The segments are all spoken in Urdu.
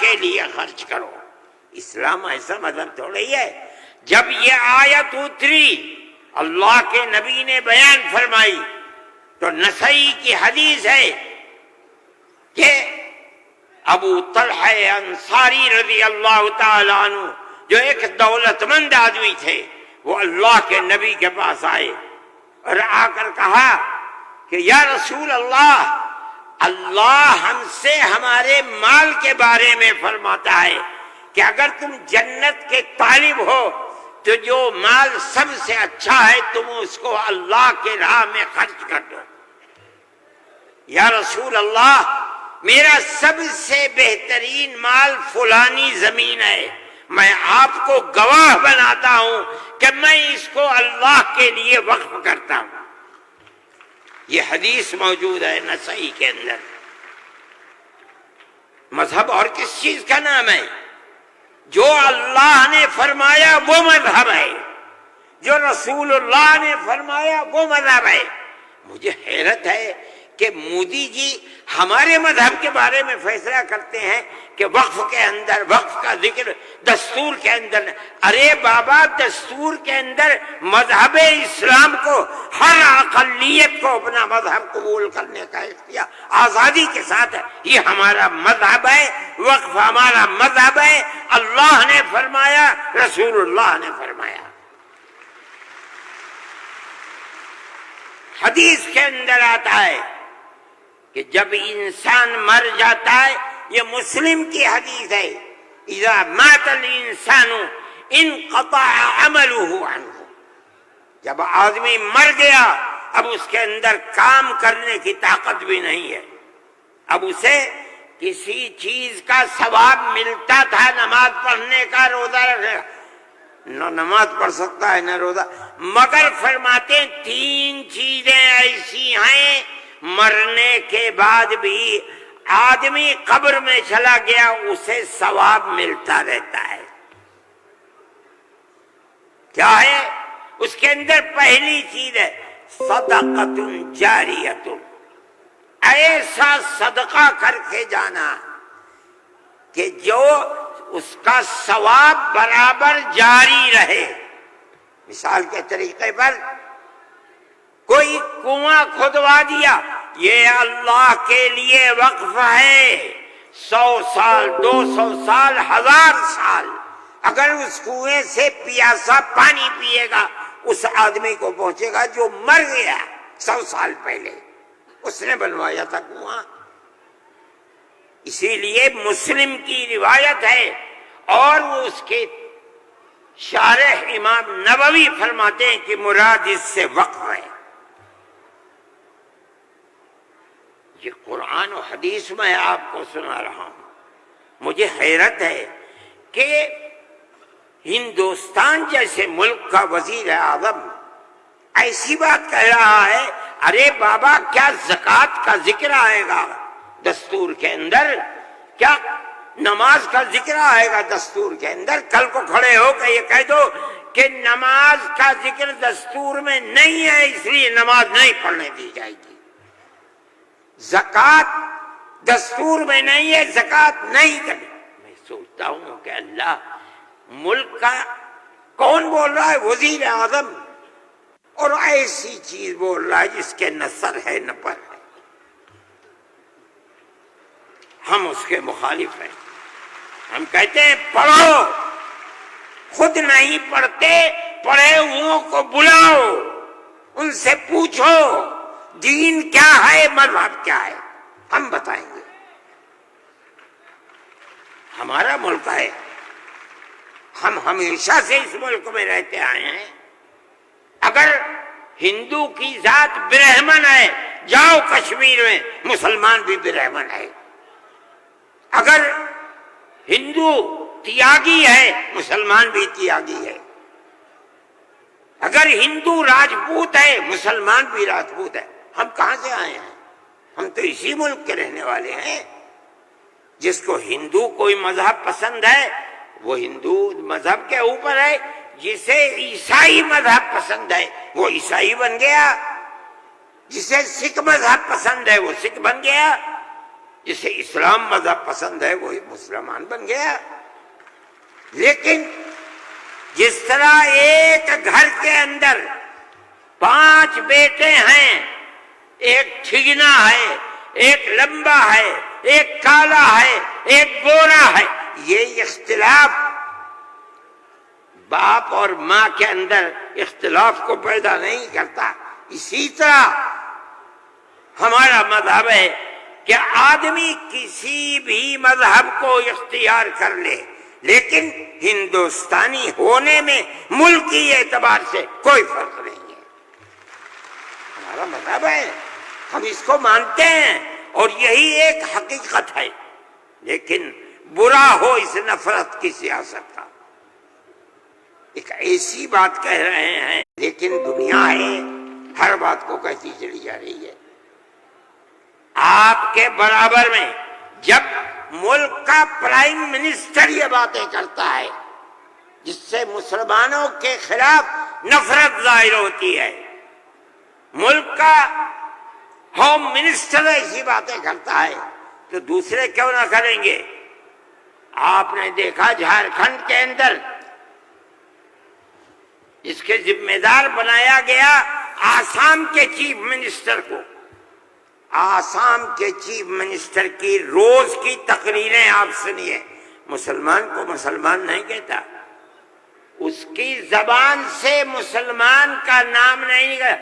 کے لیے خرچ کرو۔ اسلام ایسا مذہب تھوڑا ہی ہے۔ جب یہ آیت اتری، اللہ کے نبی نے بیان فرمائی، تو نسائی کی حدیث ہے کہ ابو طلحہ انصاری رضی اللہ تعالی عنہ جو ایک دولت مند آدمی تھے، وہ اللہ کے نبی کے پاس آئے اور آ کر کہا کہ یا رسول اللہ، اللہ ہم سے ہمارے مال کے بارے میں فرماتا ہے کہ اگر تم جنت کے طالب ہو تو جو مال سب سے اچھا ہے تم اس کو اللہ کے راہ میں خرچ کر دو۔ یا رسول اللہ، میرا سب سے بہترین مال فلانی زمین ہے، میں آپ کو گواہ بناتا ہوں کہ میں اس کو اللہ کے لیے وقف کرتا ہوں۔ یہ حدیث موجود ہے نسائی کے اندر۔ مذہب اور کس چیز کا نام ہے؟ جو اللہ نے فرمایا وہ مذہب ہے، جو رسول اللہ نے فرمایا وہ مذہب ہے۔ مجھے حیرت ہے کہ مودی جی ہمارے مذہب کے بارے میں فیصلہ کرتے ہیں کہ وقف کے اندر، وقف کا ذکر دستور کے اندر۔ ارے بابا، دستور کے اندر مذہب اسلام کو، ہر اقلیت کو اپنا مذہب قبول کرنے کا اختیار آزادی کے ساتھ ہے۔ یہ ہمارا مذہب ہے، وقف ہمارا مذہب ہے۔ اللہ نے فرمایا، رسول اللہ نے فرمایا۔ حدیث کے اندر آتا ہے کہ جب انسان مر جاتا ہے، یہ مسلم کی حدیث ہے، اذا مات الانسان انقطع عمله عنه۔ جب آدمی مر گیا، اب اس کے اندر کام کرنے کی طاقت بھی نہیں ہے۔ اب اسے کسی چیز کا ثواب ملتا تھا، نماز پڑھنے کا، روزہ رکھنے کا، نہ نماز پڑھ سکتا ہے نہ روزہ، مگر فرماتے ہیں تین چیزیں ایسی ہیں مرنے کے بعد بھی آدمی قبر میں چلا گیا اسے ثواب ملتا رہتا ہے۔ کیا ہے؟ اس کے اندر پہلی چیز ہے صدقۃ جاریۃ، ایسا صدقہ کر کے جانا کہ جو اس کا ثواب برابر جاری رہے۔ مثال کے طریقے پر کوئی کنواں کھدوا دیا، یہ اللہ کے لیے وقف ہے، 100 سال، 200 سال، 1000 سال اگر اس کنویں سے پیاسا پانی پیے گا اس آدمی کو پہنچے گا جو مر گیا 100 سال پہلے، اس نے بنوایا تھا کنواں۔ اسی لیے مسلم کی روایت ہے اور وہ اس کے شارح امام نووی فرماتے ہیں کہ مراد اس سے وقف ہے۔ یہ قرآن و حدیث میں آپ کو سنا رہا ہوں۔ مجھے حیرت ہے کہ ہندوستان جیسے ملک کا وزیر اعظم ایسی بات کہہ رہا ہے۔ ارے بابا، کیا زکوٰۃ کا ذکر آئے گا دستور کے اندر؟ کیا نماز کا ذکر آئے گا دستور کے اندر؟ کل کو کھڑے ہو کے یہ کہہ دو کہ نماز کا ذکر دستور میں نہیں ہے اس لیے نماز نہیں پڑھنے دی جائے گی، زکوٰۃ دستور میں نہیں ہے، زکوٰۃ نہیں کرنی۔ میں سوچتا ہوں کہ اللہ، ملک کا کون بول رہا ہے؟ وزیر اعظم، اور ایسی چیز بول رہا ہے جس کے نہ سر ہے نہ پر ہے۔ ہم اس کے مخالف ہیں۔ ہم کہتے ہیں پڑھو، خود نہیں پڑھتے، پڑھے ہوئوں کو بلاؤ، ان سے پوچھو دین کیا ہے، مذہب کیا ہے، ہم بتائیں گے۔ ہمارا ملک ہے، ہم ہمیشہ سے اس ملک میں رہتے آئے ہیں۔ اگر ہندو کی ذات برہمن ہے، جاؤ کشمیر میں مسلمان بھی برہمن ہے۔ اگر ہندو تیاگی ہے، مسلمان بھی تیاگی ہے۔ اگر ہندو راجپوت ہے، مسلمان بھی راجپوت ہے۔ ہم کہاں سے آئے ہیں؟ ہم تو اسی ملک کے رہنے والے ہیں۔ جس کو ہندو کوئی مذہب پسند ہے وہ ہندو مذہب کے اوپر ہے، جسے عیسائی مذہب پسند ہے وہ عیسائی بن گیا، جسے سکھ مذہب پسند ہے وہ سکھ بن گیا، جسے اسلام مذہب پسند ہے وہی مسلمان بن گیا. لیکن جس طرح ایک گھر کے اندر 5 بیٹے ہیں، ایک ٹھگنا ہے، ایک لمبا ہے، ایک کالا ہے، ایک گورا ہے، یہ اختلاف باپ اور ماں کے اندر اختلاف کو پیدا نہیں کرتا. اسی طرح ہمارا مذہب ہے کہ آدمی کسی بھی مذہب کو اختیار کر لے، لیکن ہندوستانی ہونے میں ملکی اعتبار سے کوئی فرق نہیں ہے. ہمارا مذہب ہے، ہم اس کو مانتے ہیں اور یہی ایک حقیقت ہے. لیکن برا ہو اس نفرت کی سیاست کا. ایک ایسی بات کہہ رہے ہیں لیکن دنیا ہے ہر بات کو کہتی چلی جا رہی ہے. آپ کے برابر میں جب ملک کا پرائم منسٹر یہ باتیں کرتا ہے جس سے مسلمانوں کے خلاف نفرت ظاہر ہوتی ہے، ملک کا ہوم منسٹر ایسی باتیں کرتا ہے تو دوسرے کیوں نہ کریں گے؟ آپ نے دیکھا جھارکھنڈ کے اندر اس کے ذمہ دار بنایا گیا آسام کے چیف منسٹر کو. آسام کے چیف منسٹر کی روز کی تقریریں آپ سنیے. مسلمان کو مسلمان نہیں کہتا، اس کی زبان سے مسلمان کا نام نہیں کہتا،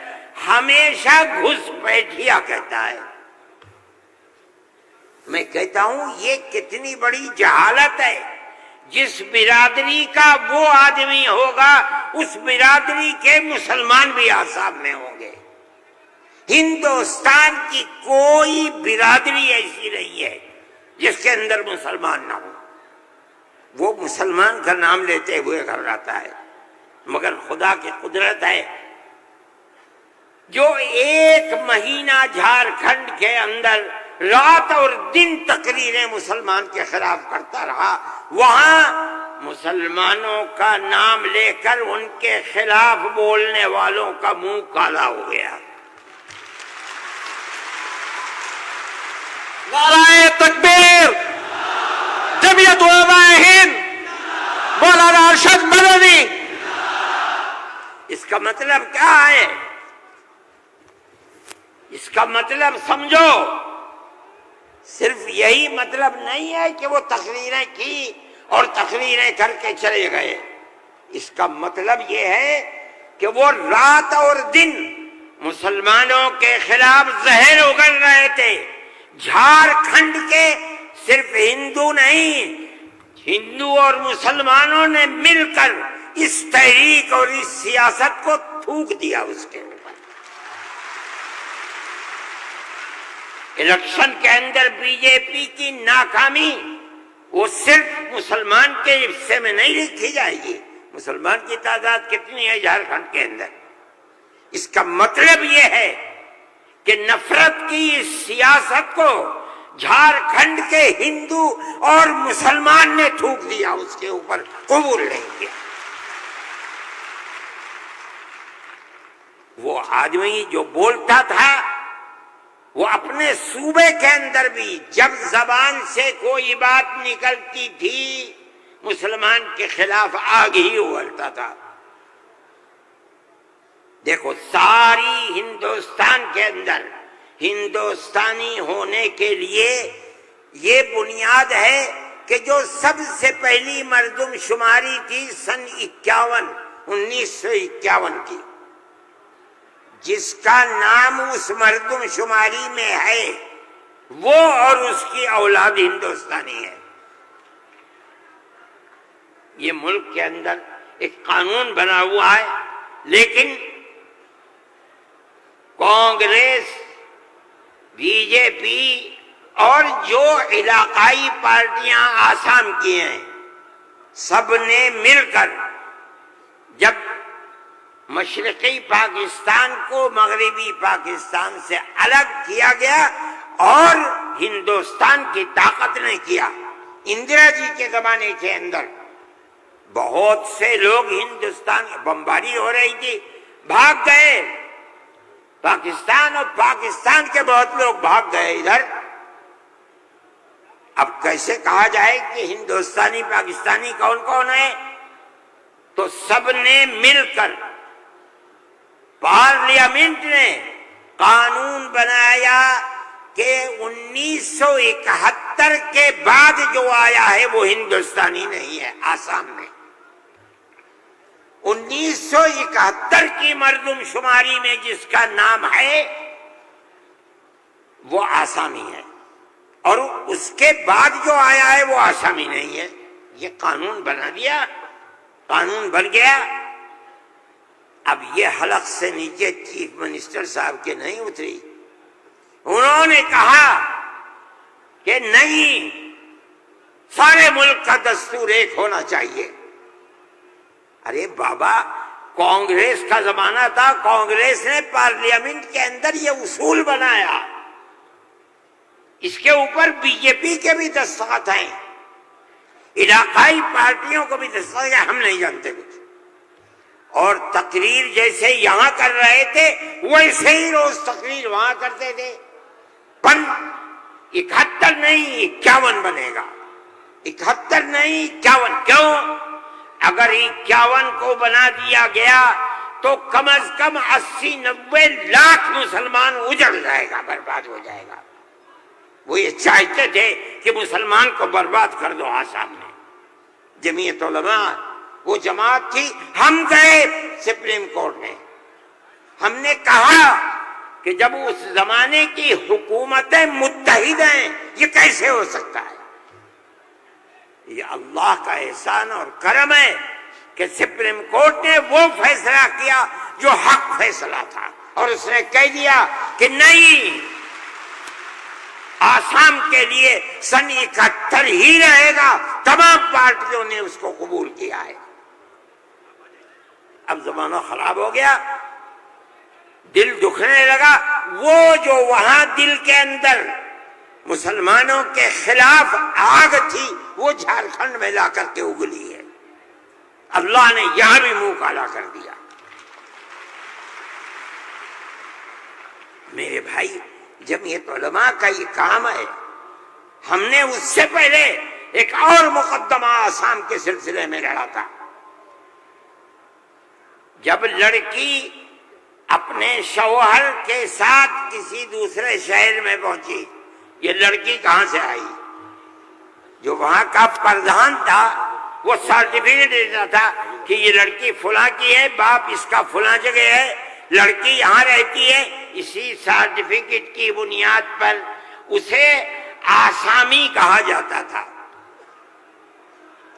ہمیشہ گھس بیٹھیا کہتا ہے. میں کہتا ہوں یہ کتنی بڑی جہالت ہے. جس برادری کا وہ آدمی ہوگا اس برادری کے مسلمان بھی آسام میں ہوں گے. ہندوستان کی کوئی برادری ایسی نہیں ہے جس کے اندر مسلمان نہ ہو. وہ مسلمان کا نام لیتے ہوئے گھبراتا ہے، مگر خدا کی قدرت ہے جو 1 مہینہ جھارکھنڈ کے اندر رات اور دن تقریریں مسلمان کے خلاف کرتا رہا، وہاں مسلمانوں کا نام لے کر ان کے خلاف بولنے والوں کا منہ کالا ہو گیا. نعرہ تکبیر، جمعیت علماء ہند، مولانا ارشد مدنی. اس کا مطلب کیا ہے؟ اس کا مطلب سمجھو. صرف یہی مطلب نہیں ہے کہ وہ تقریریں کی اور تقریریں کر کے چلے گئے. اس کا مطلب یہ ہے کہ وہ رات اور دن مسلمانوں کے خلاف زہر اگل رہے تھے. جھارکھنڈ کے صرف ہندو نہیں، ہندو اور مسلمانوں نے مل کر اس تحریک اور اس سیاست کو تھوک دیا اس کے اوپر. الیکشن کے اندر بی جے پی کی ناکامی وہ صرف مسلمان کے حصے میں نہیں لکھی جائے گی. مسلمان کی تعداد کتنی ہے جھارکھنڈ کے اندر؟ اس کا مطلب یہ ہے کہ نفرت کی اس سیاست کو جھارکھنڈ کے ہندو اور مسلمان نے تھوک دیا، اس کے اوپر قبول نہیں کیا. وہ آدمی جو بولتا تھا وہ اپنے صوبے کے اندر بھی جب زبان سے کوئی بات نکلتی تھی مسلمان کے خلاف آگ ہی اگلتا تھا. دیکھو ساری ہندوستان کے اندر ہندوستانی ہونے کے لیے یہ بنیاد ہے کہ جو سب سے پہلی مردم شماری تھی سن 1951 کی، جس کا نام اس مردم شماری میں ہے وہ اور اس کی اولاد ہندوستانی ہے. یہ ملک کے اندر ایک قانون بنا ہوا ہے، لیکن کانگریس، بی جے پی اور جو علاقائی پارٹیاں آسام کی ہیں سب نے مل کر جب مشرقی پاکستان کو مغربی پاکستان سے الگ کیا گیا اور ہندوستان کی طاقت نے کیا. اندرا جی کے زمانے کے اندر بہت سے لوگ ہندوستان بمباری ہو رہی تھی بھاگ گئے پاکستان، اور پاکستان کے بہت لوگ بھاگ گئے ادھر. اب کیسے کہا جائے کہ ہندوستانی پاکستانی کون کون ہے؟ تو سب نے مل کر پارلیمنٹ نے قانون بنایا کہ 1971 کے بعد جو آیا ہے وہ ہندوستانی نہیں ہے، آسام میں 1971 کی مردم شماری میں جس کا نام ہے وہ آسامی ہے، اور اس کے بعد جو آیا ہے وہ آسامی نہیں ہے۔ یہ قانون بنا دیا، قانون بن گیا۔ اب یہ حلق سے نیچے چیف منسٹر صاحب کے نہیں اتری، انہوں نے کہا کہ نہیں، سارے ملک کا دستور ایک ہونا چاہیے۔ ارے بابا، کانگریس کا زمانہ تھا، کانگریس نے پارلیمنٹ کے اندر یہ اصول بنایا، اس کے اوپر بی جے پی کے بھی دستخط ہیں، علاقائی پارٹیوں کو بھی دستخط ہیں، ہم نہیں جانتے کچھ۔ اور تقریر جیسے یہاں کر رہے تھے ویسے ہی روز تقریر وہاں کرتے تھے۔ 71 نہیں 51 بنے گا، 71 نہیں 51۔ کیوں؟ اگر 51 کو بنا دیا گیا تو کم از کم 80-90 لاکھ مسلمان اجڑ جائے گا، برباد ہو جائے گا۔ وہ یہ چاہتے تھے کہ مسلمان کو برباد کر دو۔ آسام میں جمعیت علماء وہ جماعت تھی، ہم گئے سپریم کورٹ میں، ہم نے کہا کہ جب اس زمانے کی حکومتیں متحد ہیں یہ کیسے ہو سکتا ہے؟ یہ اللہ کا احسان اور کرم ہے کہ سپریم کورٹ نے وہ فیصلہ کیا جو حق فیصلہ تھا، اور اس نے کہہ دیا کہ نہیں، آسام کے لیے سن 71 ہی رہے گا۔ تمام پارٹیوں نے اس کو قبول کیا ہے۔ اب زمانہ خراب ہو گیا، دل دکھنے لگا۔ وہ جو وہاں دل کے اندر مسلمانوں کے خلاف آگ تھی وہ جھارکھنڈ میں لا کر کے اگلی ہے، اللہ نے یہاں بھی منہ کالا کر دیا۔ میرے بھائی، جمعیت علماء کا یہ کام ہے۔ ہم نے اس سے پہلے ایک اور مقدمہ آسام کے سلسلے میں لڑا تھا۔ جب لڑکی اپنے شوہر کے ساتھ کسی دوسرے شہر میں پہنچی، یہ لڑکی کہاں سے آئی؟ جو وہاں کا پردھان تھا وہ سرٹیفکیٹ دیتا تھا کہ یہ لڑکی فلاں کی ہے، باپ اس کا فلاں جگہ ہے، لڑکی یہاں رہتی ہے۔ اسی سرٹیفکیٹ کی بنیاد پر اسے آسامی کہا جاتا تھا۔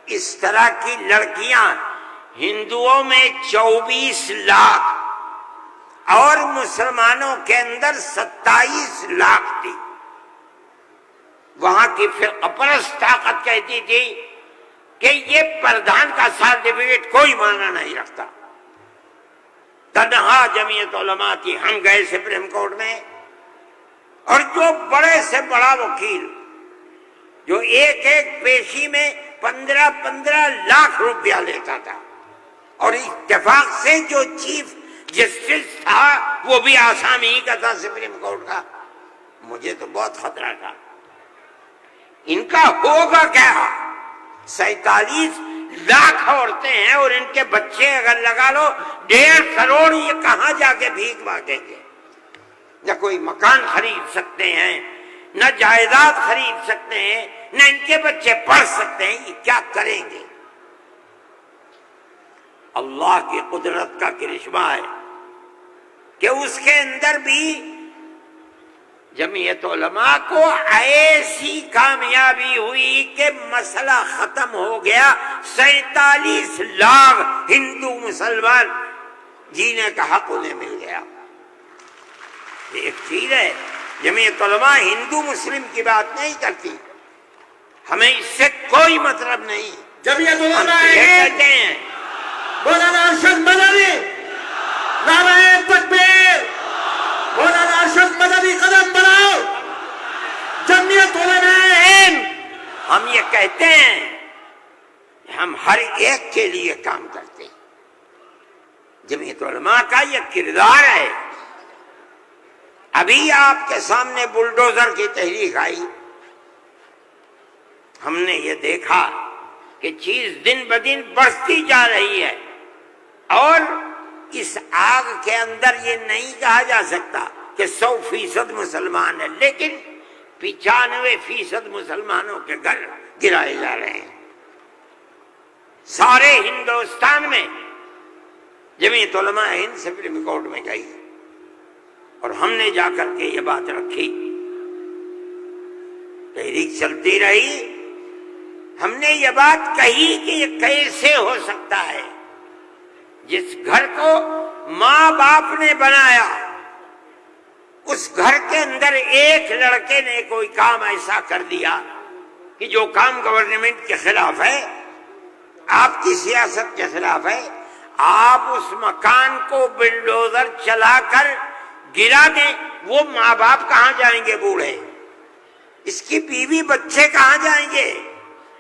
اس طرح کی لڑکیاں ہندوؤں میں 24 لاکھ اور مسلمانوں کے اندر 27 لاکھ تھی۔ وہاں کی فرقہ پرست طاقت کہتی تھی کہ یہ پردھان کا سرٹیفکیٹ کوئی معنی نہیں رکھتا۔ تنہا جمعیت علماء تھی، ہم گئے سپریم کورٹ میں، اور جو بڑے سے بڑا وکیل جو ایک ایک پیشی میں 15 لاکھ روپیہ لیتا تھا، اور اتفاق سے جو چیف جسٹس تھا وہ بھی آسامی ہی کا تھا سپریم کورٹ کا۔ مجھے تو بہت خطرہ تھا، ان کا ہوگا کیا؟ 47 لاکھ عورتیں ہیں اور ان کے بچے اگر لگا لو 1.5 کروڑ، یہ کہاں جا کے بھیک مانگیں گے؟ نہ کوئی مکان خرید سکتے ہیں، نہ جائیداد خرید سکتے ہیں، نہ ان کے بچے پڑھ سکتے ہیں، یہ کیا کریں گے؟ اللہ کی قدرت کا کرشمہ ہے کہ اس کے اندر بھی جمعیت علماء کو ایسی کامیابی ہوئی کہ مسئلہ ختم ہو گیا۔ 47 لاکھ ہندو مسلمان جینے کا حق انہیں مل گیا۔ یہ ایک چیز ہے، جمعیت علماء ہندو مسلم کی بات نہیں کرتی، ہمیں اس سے کوئی مطلب نہیں۔ جمعیت ہم علماء یہ ہند کہتے ہیں مولانا ارشد مدنی، نعرہ تکبیر، مولانا ارشد مدنی قدم بڑھاؤ، جمعیت علماء ہند۔ ہم یہ کہتے ہیں کہ ہم ہر ایک کے لیے کام کرتے ہیں۔ جمعیت علماء کا یہ کردار ہے۔ ابھی آپ کے سامنے بلڈوزر کی تحریک آئی، ہم نے یہ دیکھا کہ چیز دن بدن بڑھتی جا رہی ہے، اور اس آگ کے اندر یہ نہیں کہا جا سکتا کہ 100% مسلمان ہے، لیکن 95% مسلمانوں کے گھر گرائے جا رہے ہیں۔ سارے ہندوستان میں جمعیت علماء ہند سپریم کورٹ میں گئی، اور ہم نے جا کر کے یہ بات رکھی، تحریک چلتی رہی، ہم نے یہ بات کہی کہ یہ کیسے ہو سکتا ہے جس گھر کو ماں باپ نے بنایا، اس گھر کے اندر ایک لڑکے نے کوئی کام ایسا کر دیا کہ جو کام گورنمنٹ کے خلاف ہے، آپ کی سیاست کے خلاف ہے، آپ اس مکان کو بلڈوزر چلا کر گرا دیں، وہ ماں باپ کہاں جائیں گے بوڑھے؟ اس کی بیوی بچے کہاں جائیں گے؟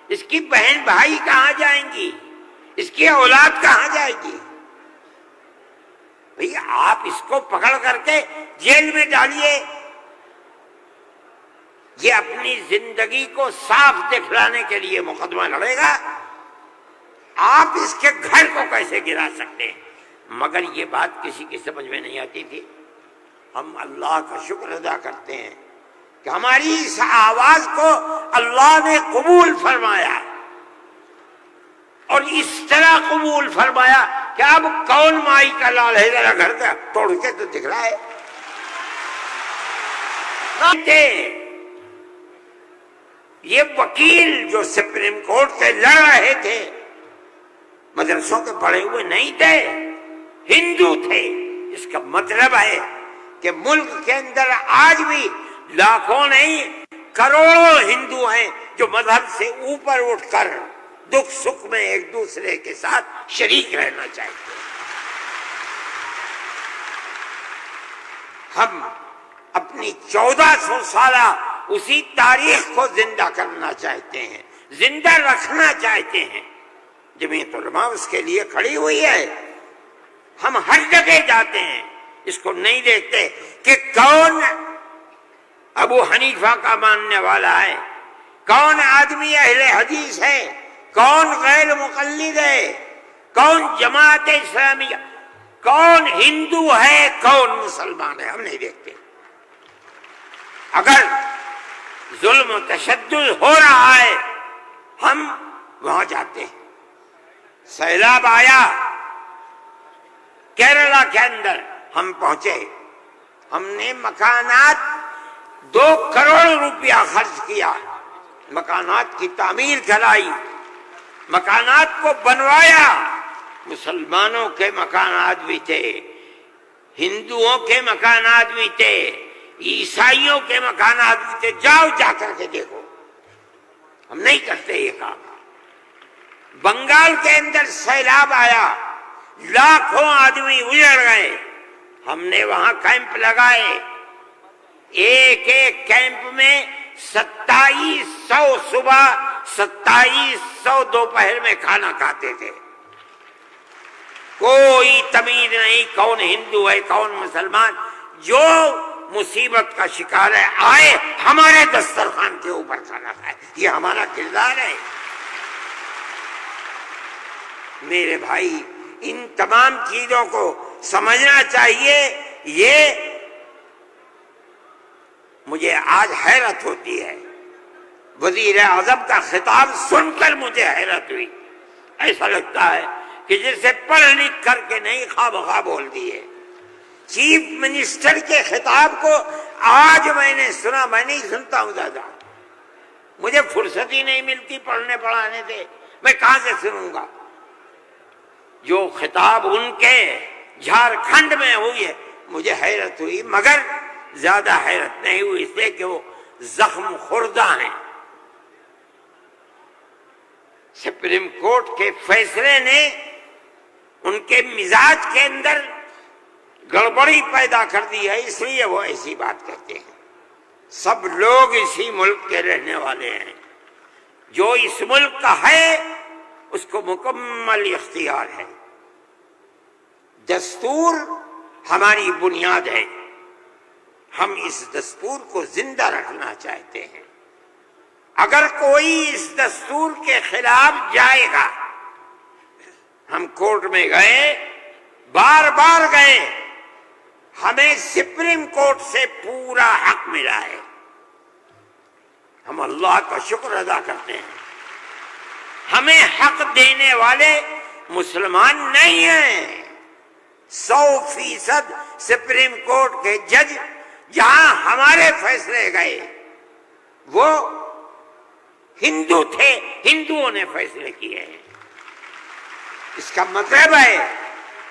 اس کی بہن بھائی کہاں جائیں گی؟ اس کی اولاد کہاں جائے گی؟ بھئی آپ اس کو پکڑ کر کے جیل میں ڈالیے، یہ اپنی زندگی کو صاف دکھلانے کے لیے مقدمہ لڑے گا، آپ اس کے گھر کو کیسے گرا سکتے ہیں؟ مگر یہ بات کسی کی سمجھ میں نہیں آتی تھی۔ ہم اللہ کا شکر ادا کرتے ہیں کہ ہماری اس آواز کو اللہ نے قبول فرمایا، اور اس طرح قبول فرمایا کہ اب کون مائی کا لال ہے، ذرا گھر کا توڑ کے تو دکھ رہا ہے۔ یہ وکیل جو سپریم کورٹ سے لڑ رہے تھے مدرسوں کے پڑھے ہوئے نہیں تھے، ہندو تھے۔ اس کا مطلب ہے کہ ملک کے اندر آج بھی لاکھوں نہیں کروڑوں ہندو ہیں جو مذہب سے اوپر اٹھ کر دکھ سکھ میں ایک دوسرے کے ساتھ شریک رہنا چاہتے ہیں۔ ہم اپنی 1400 سالہ اسی تاریخ کو زندہ کرنا چاہتے ہیں، زندہ رکھنا چاہتے ہیں۔ جمعیت علماء اس کے لیے کھڑی ہوئی ہے۔ ہم ہر جگہ جاتے ہیں، اس کو نہیں دیکھتے کہ کون ابو حنیفہ کا ماننے والا ہے، کون آدمی اہل حدیث ہے، کون غیر مقلد ہے، کون جماعت اسلامیہ، کون ہندو ہے، کون مسلمان ہے، ہم نہیں دیکھتے۔ اگر ظلم و تشدد ہو رہا ہے ہم وہاں جاتے ہیں۔ سیلاب آیا کیرلا کے اندر، ہم پہنچے، ہم نے مکانات 2 کروڑ روپیہ خرچ کیا، مکانات کی تعمیر کرائی، مکانات کو بنوایا۔ مسلمانوں کے مکانات بھی تھے، ہندوؤں کے مکانات بھی تھے، عیسائیوں کے مکانات بھی تھے، جاؤ جا کر کے دیکھو۔ ہم نہیں کرتے یہ کام۔ بنگال کے اندر سیلاب آیا، لاکھوں آدمی اجڑ گئے، ہم نے وہاں کیمپ لگائے، ایک ایک کیمپ میں 2700 صبح 2700 دوپہر میں کھانا کھاتے تھے۔ کوئی تمیز نہیں کون ہندو ہے کون مسلمان، جو مصیبت کا شکار ہے آئے ہمارے دسترخوان کے اوپر کھانا کھائے، یہ ہمارا کردار ہے۔ میرے بھائی ان تمام چیزوں کو سمجھنا چاہیے۔ یہ مجھے آج حیرت ہوتی ہے، وزیر اعظم کا خطاب سن کر مجھے حیرت ہوئی، ایسا لگتا ہے کہ جسے پڑھ لکھ کر کے نہیں خواہ بخواہ بول دیے۔ چیف منسٹر کے خطاب کو آج میں نے سنا، میں نہیں سنتا ہوں زیادہ، مجھے فرصت ہی نہیں ملتی پڑھنے پڑھانے سے، میں کہاں سے سنوں گا؟ جو خطاب ان کے جھارکھنڈ میں ہوئی ہے مجھے حیرت ہوئی، مگر زیادہ حیرت نہیں ہوئی اس لیے کہ وہ زخم خوردہ ہیں۔ سپریم کورٹ کے فیصلے نے ان کے مزاج کے اندر گڑبڑی پیدا کر دی ہے، اس لیے وہ ایسی بات کرتے ہیں۔ سب لوگ اسی ملک کے رہنے والے ہیں، جو اس ملک کا ہے اس کو مکمل اختیار ہے۔ دستور ہماری بنیاد ہے، ہم اس دستور کو زندہ رکھنا چاہتے ہیں۔ اگر کوئی اس دستور کے خلاف جائے گا، ہم کورٹ میں گئے، بار بار گئے، ہمیں سپریم کورٹ سے پورا حق ملا ہے، ہم اللہ کا شکر ادا کرتے ہیں۔ ہمیں حق دینے والے مسلمان نہیں ہیں۔ 100% سپریم کورٹ کے جج جہاں ہمارے فیصلے گئے وہ ہندو تھے، ہندوؤں نے فیصلے کیے ہیں۔ اس کا مطلب ہے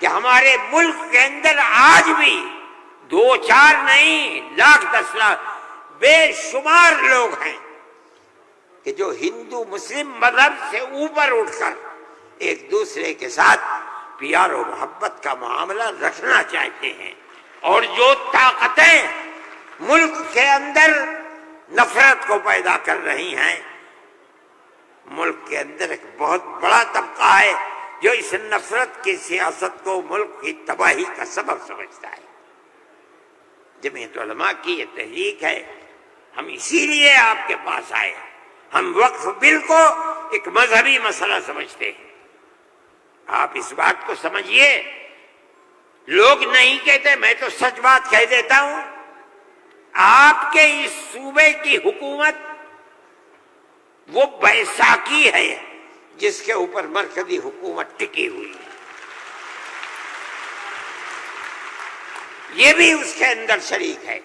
کہ ہمارے ملک کے اندر آج بھی 2 4 نہیں، لاکھ 10 لاکھ بے شمار لوگ ہیں کہ جو ہندو مسلم مذہب سے اوپر اٹھ کر ایک دوسرے کے ساتھ پیار و محبت کا معاملہ رکھنا چاہتے ہیں، اور جو طاقتیں ملک کے اندر نفرت کو پیدا کر رہی ہیں، ملک کے اندر ایک بہت بڑا طبقہ ہے جو اس نفرت کی سیاست کو ملک کی تباہی کا سبب سمجھتا ہے۔ جمعیت علماء کی یہ تحریک ہے، ہم اسی لیے آپ کے پاس آئے۔ ہم وقف بل کو ایک مذہبی مسئلہ سمجھتے ہیں، آپ اس بات کو سمجھیے۔ لوگ نہیں کہتے، میں تو سچ بات کہہ دیتا ہوں، آپ کے اس صوبے کی حکومت وہ بیساکھی ہے جس کے اوپر مرکزی حکومت ٹکی ہوئی ہے، یہ بھی اس کے اندر شریک ہے۔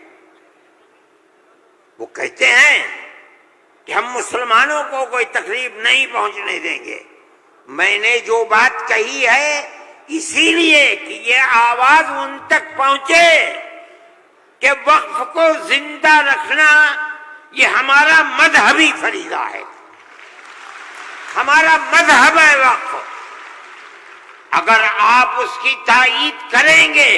وہ کہتے ہیں کہ ہم مسلمانوں کو کوئی تکلیف نہیں پہنچنے دیں گے۔ میں نے جو بات کہی ہے اسی لیے کہ یہ آواز ان تک پہنچے کہ وقف کو زندہ رکھنا یہ ہمارا مذہبی فریضہ ہے، ہمارا مذہب ہے وقف۔ اگر آپ اس کی تائید کریں گے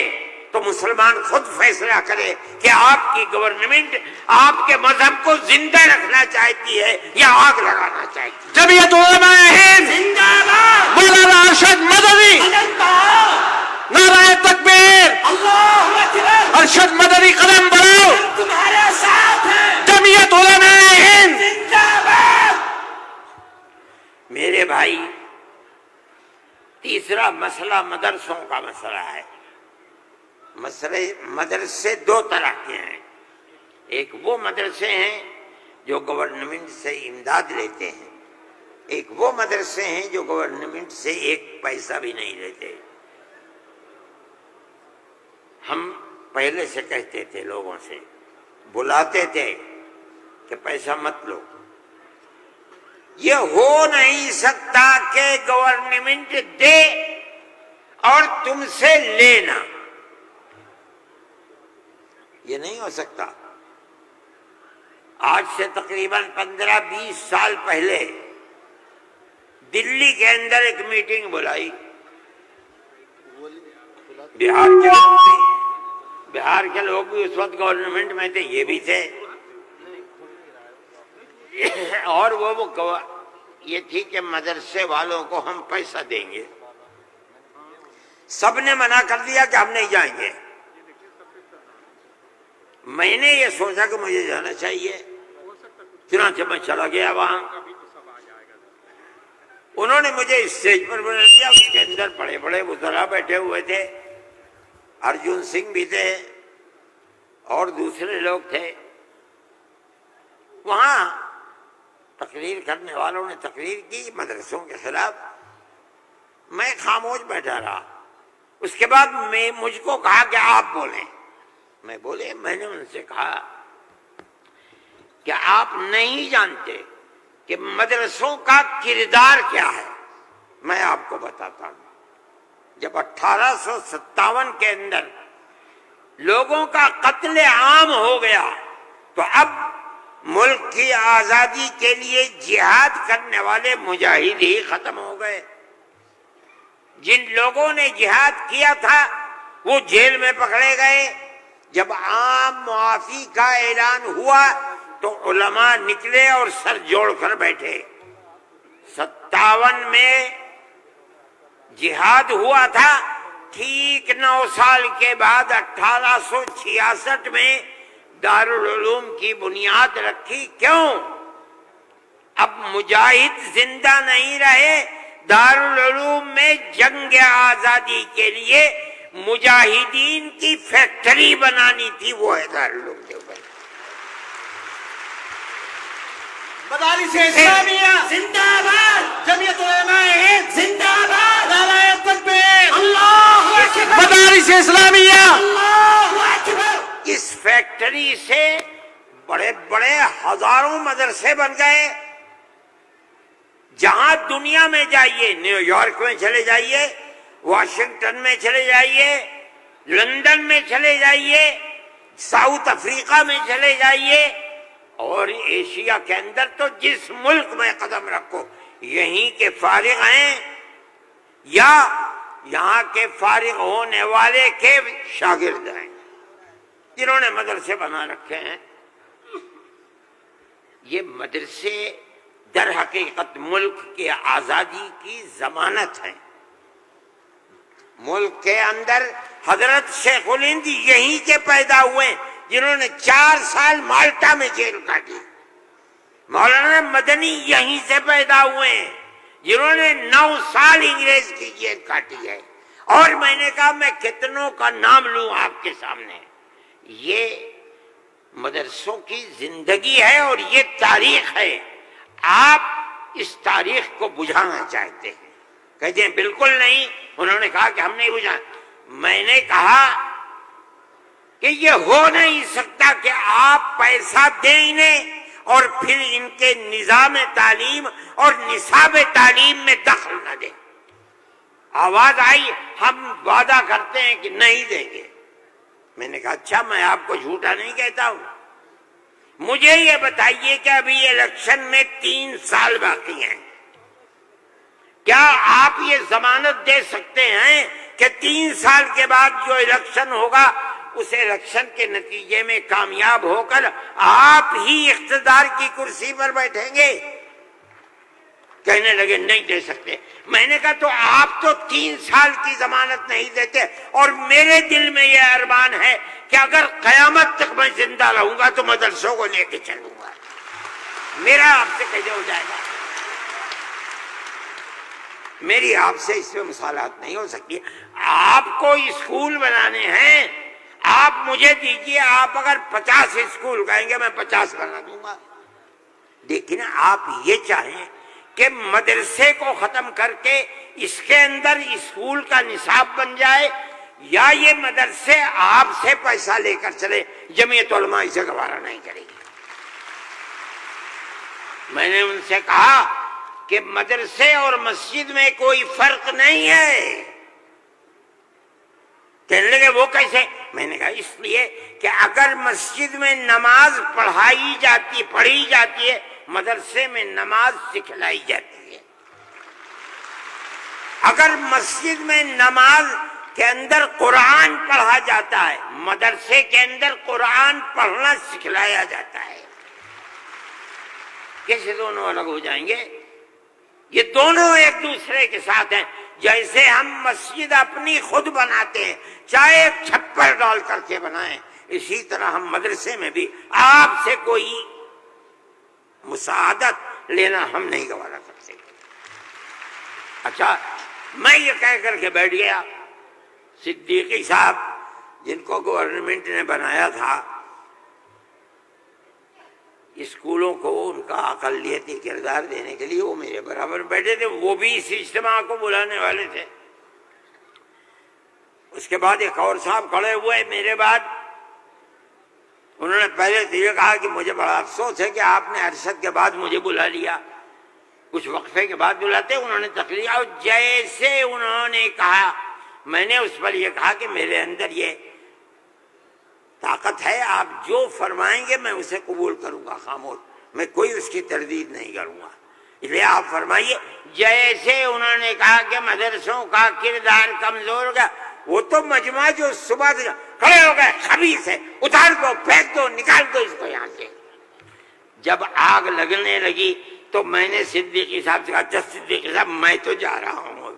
تو مسلمان خود فیصلہ کرے کہ آپ کی گورنمنٹ آپ کے مذہب کو زندہ رکھنا چاہتی ہے یا آگ لگانا چاہتی ہے۔ جمعیت علماء ہند زندہ باد، مولانا ارشد مدنی، نعرہ تکبیر، اللہ اکبر، ارشد مدنی قدم بڑھاؤ، ہم تمہارے ساتھ ہیں، جمعیت علماء ہند۔ زندہ باد۔ میرے بھائی، تیسرا مسئلہ مدرسوں کا مسئلہ ہے۔ مدرسے 2 طرح کے ہیں، ایک وہ مدرسے ہیں جو گورنمنٹ سے امداد لیتے ہیں، ایک وہ مدرسے ہیں جو گورنمنٹ سے 1 پیسہ بھی نہیں لیتے۔ ہم پہلے سے کہتے تھے، لوگوں سے بلاتے تھے کہ پیسہ مت لو۔ یہ ہو نہیں سکتا کہ گورنمنٹ دے اور تم سے لینا، یہ نہیں ہو سکتا۔ آج سے تقریباً 15-20 سال پہلے دلی کے اندر ایک میٹنگ بلائی، بہار کے لوگ بھی اس وقت گورنمنٹ میں تھے، یہ بھی تھے، اور وہ یہ تھی کہ مدرسے والوں کو ہم پیسہ دیں گے۔ سب نے منع کر دیا کہ ہم نہیں جائیں گے۔ میں نے یہ سوچا کہ مجھے جانا چاہیے، چنانچہ میں چلا گیا وہاں۔ انہوں نے مجھے اسٹیج پر بلا دیا، اس کے اندر بڑے بڑے وزراء بیٹھے ہوئے تھے، ارجن سنگھ بھی تھے اور دوسرے لوگ تھے۔ وہاں تقریر کرنے والوں نے تقریر کی مدرسوں کے خلاف، میں خاموش بیٹھا رہا۔ اس کے بعد مجھ کو کہا کہ آپ بولیں۔ میں بولے، میں نے ان سے کہا کہ آپ نہیں جانتے کہ مدرسوں کا کردار کیا ہے۔ میں آپ کو بتاتا ہوں، جب 1857 کے اندر لوگوں کا قتل عام ہو گیا تو اب ملک کی آزادی کے لیے جہاد کرنے والے مجاہد ہی ختم ہو گئے۔ جن لوگوں نے جہاد کیا تھا وہ جیل میں پکڑے گئے۔ جب عام معافی کا اعلان ہوا تو علماء نکلے اور سر جوڑ کر بیٹھے۔ 57 میں جہاد ہوا تھا، ٹھیک 9 سال کے بعد 1866 میں دارالعلوم کی بنیاد رکھی۔ کیوں؟ مجاہد زندہ نہیں رہے، دارالعلوم میں جنگ آزادی کے لیے مجاہدین کی فیکٹری بنانی تھی، وہ ہے دارالعلوم دیوبند۔ مدارس اسلامیہ زندہ باد، جمعیت علماء ہند زندہ باد، نعرہ تکبیر، اللہ اکبر، مدارس اسلامیہ۔ اللہ اکبر۔ اس فیکٹری سے بڑے بڑے ہزاروں مدرسے بن گئے۔ جہاں دنیا میں جائیے، نیو یارک میں چلے جائیے، واشنگٹن میں چلے جائیے، لندن میں چلے جائیے، ساؤتھ افریقہ میں چلے جائیے، اور ایشیا کے اندر تو جس ملک میں قدم رکھو یہیں کے فارغ ہیں یا یہاں کے فارغ ہونے والے کے شاگرد ہیں جنہوں نے مدرسے بنا رکھے ہیں۔ یہ مدرسے در حقیقت ملک کی آزادی کی ضمانت ہیں۔ ملک کے اندر حضرت شیخ الہند یہیں کے پیدا ہوئے جنہوں نے 4 سال مالٹا میں جیل کاٹی۔ مولانا مدنی یہیں سے پیدا ہوئے ہیں جنہوں نے 9 سال انگریز کی جیل کاٹی ہے۔ اور میں نے کہا میں کتنوں کا نام لوں آپ کے سامنے۔ یہ مدرسوں کی زندگی ہے اور یہ تاریخ ہے۔ آپ اس تاریخ کو بجھانا چاہتے ہیں، کہتے ہیں بالکل نہیں، انہوں نے کہا کہ ہم نہیں بجھا۔ میں نے کہا کہ یہ ہو نہیں سکتا کہ آپ پیسہ دیں انہیں اور پھر ان کے نظام تعلیم اور نصاب تعلیم میں دخل نہ دیں۔ آواز آئی ہم وعدہ کرتے ہیں کہ نہیں دیں گے۔ میں نے کہا اچھا، میں آپ کو جھوٹا نہیں کہتا ہوں، مجھے یہ بتائیے کہ ابھی الیکشن میں 3 سال باقی ہیں، کیا آپ یہ ضمانت دے سکتے ہیں کہ 3 سال کے بعد جو الیکشن ہوگا اس الیکشن کے نتیجے میں کامیاب ہو کر آپ ہی اقتدار کی کرسی پر بیٹھیں گے؟ کہنے لگے نہیں دے سکتے۔ میں نے کہا تو آپ تو 3 سال کی ضمانت نہیں دیتے، اور میرے دل میں یہ ارمان ہے کہ اگر قیامت تک میں زندہ رہوں گا تو مدرسوں کو لے کے چلوں گا۔ میرا آپ سے کیسے ہو جائے گا؟ میری آپ سے اس میں مصالحت نہیں ہو سکتی۔ آپ کو اسکول بنانے ہیں، آپ مجھے دیجئے، آپ اگر 50 اسکول کہیں گے میں 50 بنا دوں گا۔ لیکن آپ یہ چاہیں کہ مدرسے کو ختم کر کے اس کے اندر اسکول کا نصاب بن جائے، یا یہ مدرسے آپ سے پیسہ لے کر چلے، جمعیت علماء اسے گوارا نہیں کرے گی۔ میں نے ان سے کہا کہ مدرسے اور مسجد میں کوئی فرق نہیں ہے۔ کہنے لگے وہ کیسے؟ میں نے کہا اس لیے کہ اگر مسجد میں نماز پڑھی جاتی ہے، مدرسے میں نماز سکھلائی جاتی ہے۔ اگر مسجد میں نماز کے اندر قرآن پڑھا جاتا ہے، مدرسے کے اندر قرآن پڑھنا سکھلایا جاتا ہے۔ کیسے دونوں الگ ہو جائیں گے؟ یہ دونوں ایک دوسرے کے ساتھ ہیں۔ جیسے ہم مسجد اپنی خود بناتے ہیں، چاہے ایک چھپر ڈال کر کے بنائیں، اسی طرح ہم مدرسے میں بھی آپ سے کوئی مساعدت لینا ہم نہیں گوارا کرتے۔ اچھا، میں یہ کہہ کر کے بیٹھ گیا، صدیقی صاحب جن کو گورنمنٹ نے بنایا تھا اسکولوں کو ان کا اقلیتی کردار دینے کے لیے، وہ میرے برابر بیٹھے تھے، وہ بھی اس اجتماع کو بلانے والے تھے۔ اس کے بعد ایک اور صاحب کھڑے ہوئے میرے بعد، انہوں نے پہلے تو یہ کہا کہ مجھے بڑا افسوس ہے کہ آپ نے ارشد کے بعد مجھے بلا لیا، کچھ وقفے کے بعد بلاتے۔ انہوں نے تقریر، اور جیسے انہوں نے کہا، میں نے اس پر یہ کہا کہ میرے اندر یہ طاقت ہے، آپ جو فرمائیں گے میں اسے قبول کروں گا، خاموش، میں کوئی اس کی تردید نہیں کروں گا، اس لیے آپ فرمائیے۔ جیسے انہوں نے کہا کہ مدرسوں کا کردار کمزور ہو گیا، وہ تو مجمع جو صبح سے کھڑے ہو گئے، خبیث ہے، اتار دو، پھینک دو، نکال دو اس کو یہاں سے۔ جب آگ لگنے لگی تو میں نے صدیقی صاحب سے کہا، جس صدیقی صاحب میں تو جا رہا ہوں۔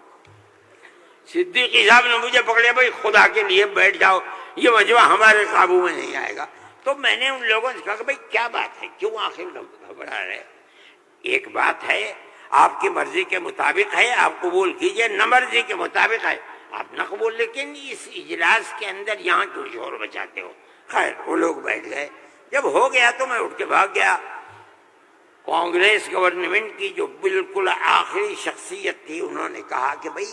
صدیقی صاحب نے مجھے پکڑے، بھائی خدا کے لیے بیٹھ جاؤ، یہ مجمع ہمارے قابو میں نہیں آئے گا۔ تو میں نے ان لوگوں سے کہا کہ بھائی کیا بات ہے، کیوں آخر گھبرا رہے؟ ایک بات ہے آپ کی مرضی کے مطابق ہے، آپ قبول کیجئے، نہ مرضی کے مطابق ہے آپ نہ قبول، لیکن اس اجلاس کے اندر یہاں کیوں شور بچاتے ہو؟ خیر وہ لوگ بیٹھ گئے، جب ہو گیا تو میں اٹھ کے بھاگ گیا۔ کانگریس گورنمنٹ کی جو بالکل آخری شخصیت تھی انہوں نے کہا کہ بھائی